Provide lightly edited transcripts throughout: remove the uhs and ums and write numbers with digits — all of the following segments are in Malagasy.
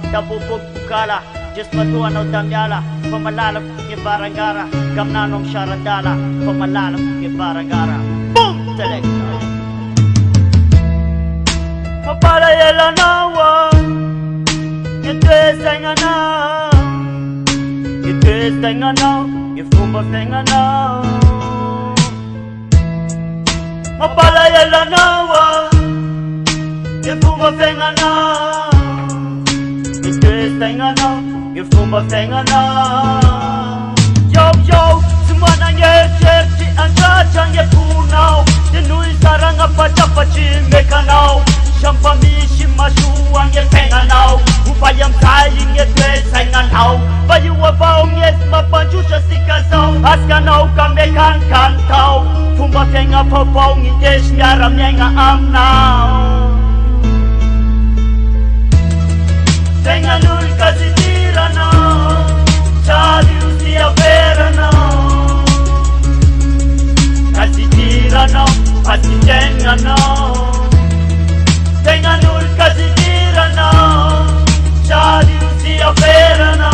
Dabubog bukala, just matuan o damyala, pamalalap ni Barangara, gamnanong syaradala, pamalalap ni Barangara. Boom! Select! Mapalayala nawa, itwestay nga na, itwestay nga na, ifumbastay nga na. Mapalayala nawa, ifumbastay nga na. Itwestay nga na, ifumbastay nga na. Yo yo, semua nangye cherchi andrachang ye punao, denui sarang apa capachi mekanao, shampamishi mashuang ye penganao, upayam saying ye twestay nga nao, bayu wabaong yes mapanjusha sikasao, askanao kamekan kantao, fumbastay nga papaong itesh nyaram nga amnao. Tenga nul kasi tira na, chali usia vera na, kasi tira na, kasi tenga na. Tenga nul kasi tira na, chali usia vera na,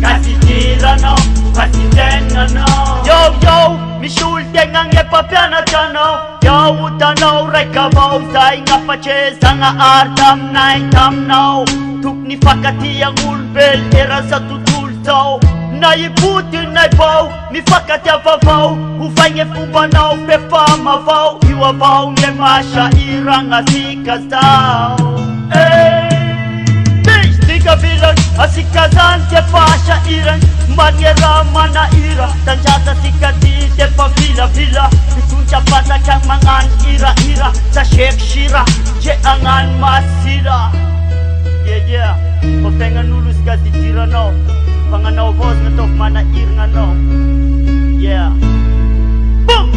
kasi tira na, kasi tenga na. Yo yo, mishul tenga ngepapiana chano. Yo utanaw rekabao say nga pache nga artam nay tamnaw tuk ni fakati ang ulbel era sa tutulsaw naibutin nay baw mi fakati avaw ufay nge fubanaw pe famavaw iwabaw nge masya irang asikasaw Tiga bilang asikazan te pasha irang Manyera mana ira Tanjata sikati te pavila-vila Itunca pada kang mangan ira-ira Sa shek shira Je angan masira Yeah Papengan nulus kasi tira no Panganaw bos ngatok mana ir nga no Yeah Boom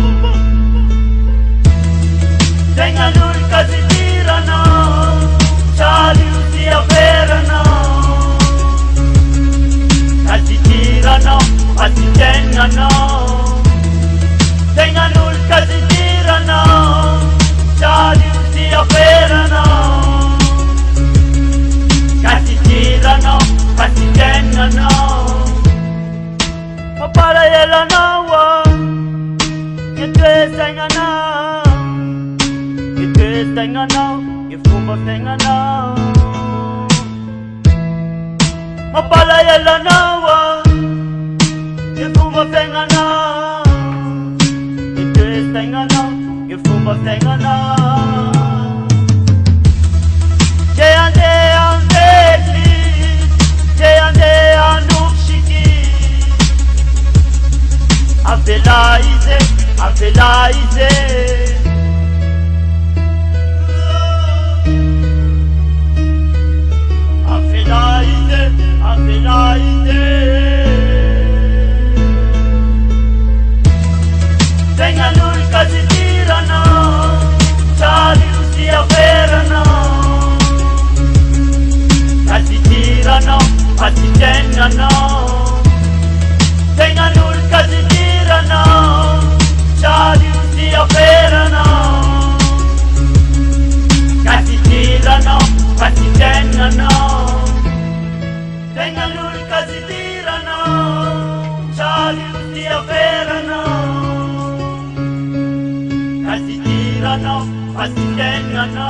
Tengan nul kasi tira no Chali usia vera no Kasi tira no, kasi tenga no Tenga nul kasi tira no Chali usia vera no Kasi tira no, kasi tenga no Mapalayala nawa Itwestay nga na Itwestay nga na Ifumbastay nga na Mapalayala nawa Ifumbastay nga na Itwestay nga na Ifumbastay nga na Jeyande ang degli Jeyande ang nukshiki Avelaize Avelaize Tenga nul kasi tira no Chali usia vera no Kasi tira no Kasi tenga no Tenga nul kasi tira no Chali usia vera no Kasi tira no Kasi tenga no Tenga nul kasi tira no Chali usia vera no Kasi tira no Kasi tenga no